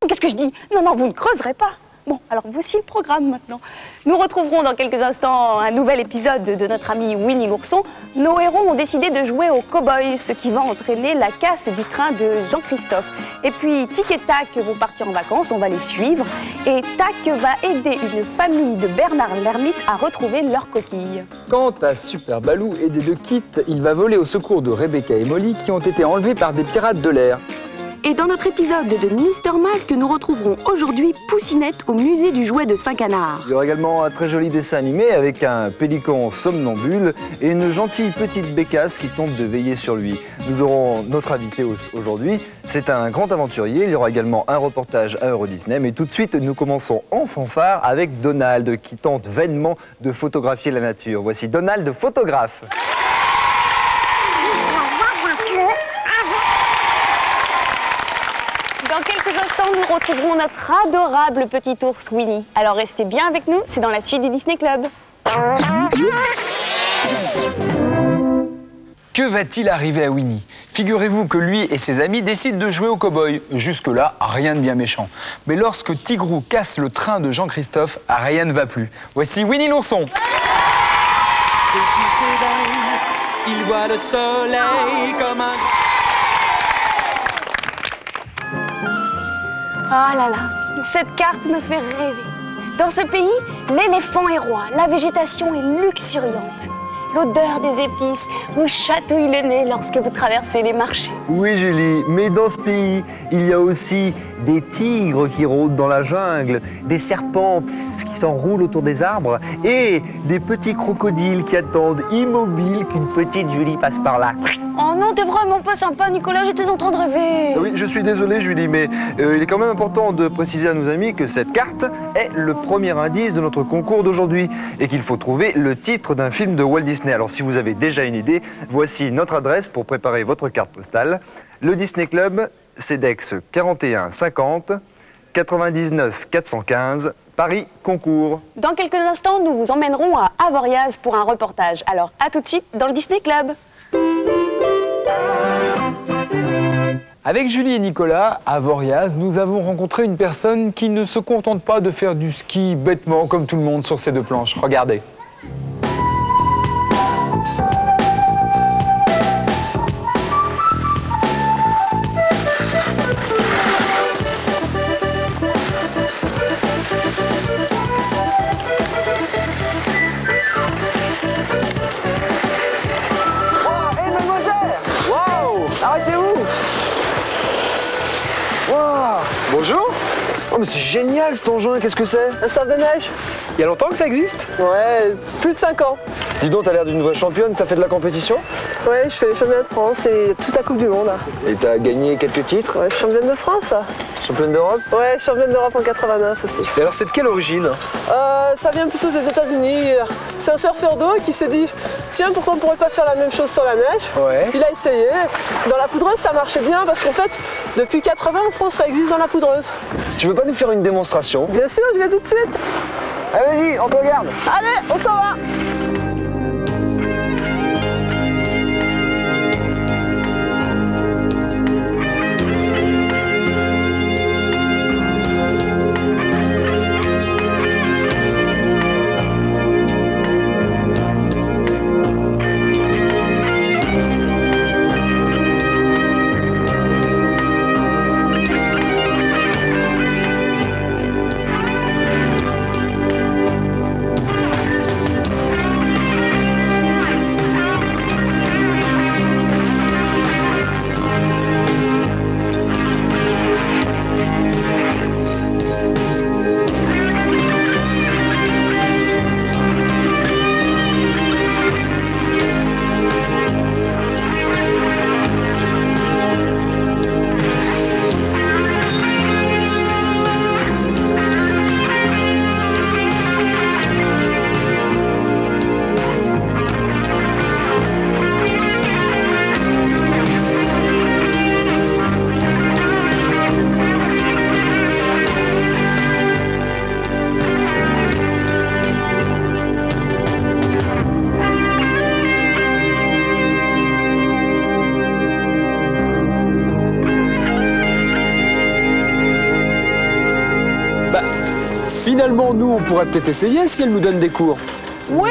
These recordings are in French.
Qu'est-ce que je dis? Non, non, vous ne creuserez pas. Bon, alors voici le programme maintenant. Nous retrouverons dans quelques instants un nouvel épisode de notre ami Winnie l'ourson. Nos héros ont décidé de jouer au cow-boy, ce qui va entraîner la casse du train de Jean-Christophe. Et puis Tic et Tac vont partir en vacances, on va les suivre. Et Tac va aider une famille de Bernard l'ermite à retrouver leur coquille. Quant à Super Balou, aidé de Kit, il va voler au secours de Rebecca et Molly qui ont été enlevés par des pirates de l'air. Et dans notre épisode de Mister Mask, nous retrouverons aujourd'hui Poussinette au musée du jouet de Saint-Canard. Il y aura également un très joli dessin animé avec un pélican somnambule et une gentille petite bécasse qui tente de veiller sur lui. Nous aurons notre invité aujourd'hui, c'est un grand aventurier. Il y aura également un reportage à Euro Disney. Mais tout de suite, nous commençons en fanfare avec Donald qui tente vainement de photographier la nature. Voici Donald, photographe. Dans quelques instants, nous retrouverons notre adorable petit ours Winnie. Alors restez bien avec nous, c'est dans la suite du Disney Club. Que va-t-il arriver à Winnie? Figurez-vous que lui et ses amis décident de jouer au cow-boy. Jusque-là, rien de bien méchant. Mais lorsque Tigrou casse le train de Jean-Christophe, rien ne va plus. Voici Winnie l'ourson. Il voit le soleil comme un... Oh là là, cette carte me fait rêver. Dans ce pays, l'éléphant est roi, la végétation est luxuriante. L'odeur des épices vous chatouille le nez lorsque vous traversez les marchés. Oui Julie, mais dans ce pays, il y a aussi des tigres qui rôdent dans la jungle, des serpents qui s'enroulent autour des arbres et des petits crocodiles qui attendent immobiles qu'une petite Julie passe par là. Oh non, t'es vraiment pas sympa, Nicolas, j'étais en train de rêver. Oui, je suis désolé Julie, mais il est quand même important de préciser à nos amis que cette carte est le premier indice de notre concours d'aujourd'hui et qu'il faut trouver le titre d'un film de Walt Disney. Alors si vous avez déjà une idée, voici notre adresse pour préparer votre carte postale. Le Disney Club, CEDEX 41 50 99 415, Paris Concours. Dans quelques instants, nous vous emmènerons à Avoriaz pour un reportage. Alors à tout de suite dans le Disney Club. Avec Julie et Nicolas, à Avoriaz, nous avons rencontré une personne qui ne se contente pas de faire du ski bêtement comme tout le monde sur ces deux planches. Regardez. Bonjour. Oh mais c'est génial cet engin, qu'est-ce que c'est? Un surf de neige. Il y a longtemps que ça existe? Ouais, plus de 5 ans. Dis donc, t'as l'air d'une vraie championne, t'as fait de la compétition? Ouais, je fais les championnats de France et toute la Coupe du Monde. Là. Et t'as gagné quelques titres? Ouais, championne de France. Championne d'Europe? Ouais, championne d'Europe en 89 aussi. Et alors c'est de quelle origine? Ça vient plutôt des États-Unis. C'est un surfeur d'eau qui s'est dit tiens, pourquoi on pourrait pas faire la même chose sur la neige? Ouais. Il a essayé. Dans la poudreuse, ça marchait bien parce qu'en fait, depuis 80 en France, ça existe dans la poudreuse. Tu veux pas nous faire une démonstration? Bien sûr, je viens tout de suite. Allez, vas-y, on te regarde. Allez, on s'en va. finalement, nous, on pourrait peut-être essayer si elle nous donne des cours. Oui,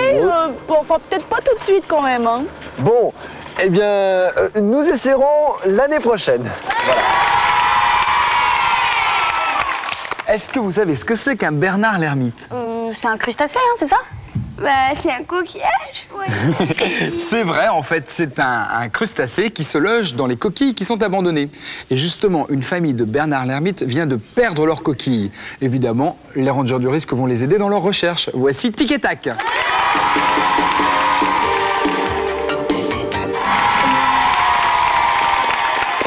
bon, enfin peut-être pas tout de suite quand même. Hein. Bon, eh bien, nous essaierons l'année prochaine. Voilà. Est-ce que vous savez ce que c'est qu'un Bernard l'ermite? C'est un crustacé, hein, c'est ça? Bah, c'est un coquillage, ouais. C'est vrai, en fait, c'est un crustacé qui se loge dans les coquilles qui sont abandonnées. Et justement, une famille de Bernard l'ermite vient de perdre leurs coquilles. Évidemment, les rangers du risque vont les aider dans leur recherche. Voici Tic et Tac.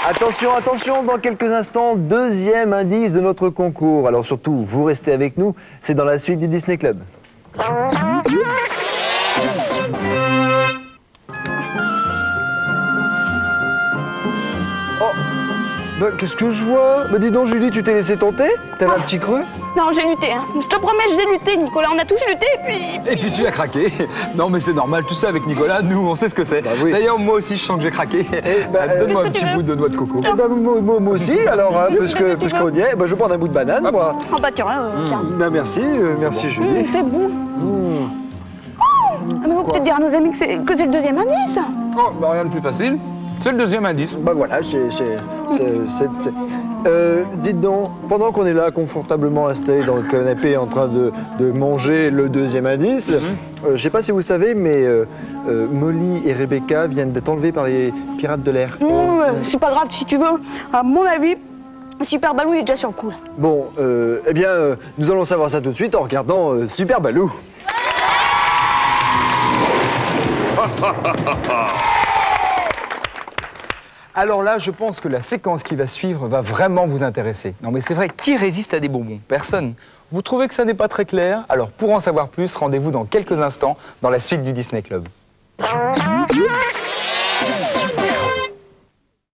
Attention, attention, dans quelques instants, deuxième indice de notre concours. Alors surtout, vous restez avec nous, c'est dans la suite du Disney Club. Oh, bah, qu'est-ce que je vois? Bah dis donc Julie, tu t'es laissé tenter? T'avais un petit creux? Non, j'ai lutté. Hein. Je te promets, j'ai lutté, Nicolas. On a tous lutté, Et puis tu as craqué. Non mais c'est normal, tout ça avec Nicolas, nous on sait ce que c'est. Bah oui. D'ailleurs moi aussi je sens que j'ai craqué. Donne-moi un qu'est-ce que petit tu veux bout de noix de coco. Eh ben, moi aussi, alors, hein, puisqu'on y est, bah, je vais prendre un bout de banane, moi. Oh bah tiens, tiens. Ben, merci, merci Julie. C'est bon. Ah, mais on peut peut-être dire à nos amis que c'est le deuxième indice. Oh bah rien de plus facile. C'est le deuxième indice. Bah voilà, dites donc, pendant qu'on est là confortablement installé dans le canapé en train de manger le deuxième indice, je sais pas si vous savez, mais Molly et Rebecca viennent d'être enlevées par les pirates de l'air. C'est pas grave si tu veux. À mon avis, Super Balou il est déjà sur le coup. Là. Bon, eh bien, nous allons savoir ça tout de suite en regardant Super Balou. Alors là, je pense que la séquence qui va suivre va vraiment vous intéresser. Non mais c'est vrai, qui résiste à des bonbons? Personne. Vous trouvez que ça n'est pas très clair? Alors pour en savoir plus, rendez-vous dans quelques instants dans la suite du Disney Club.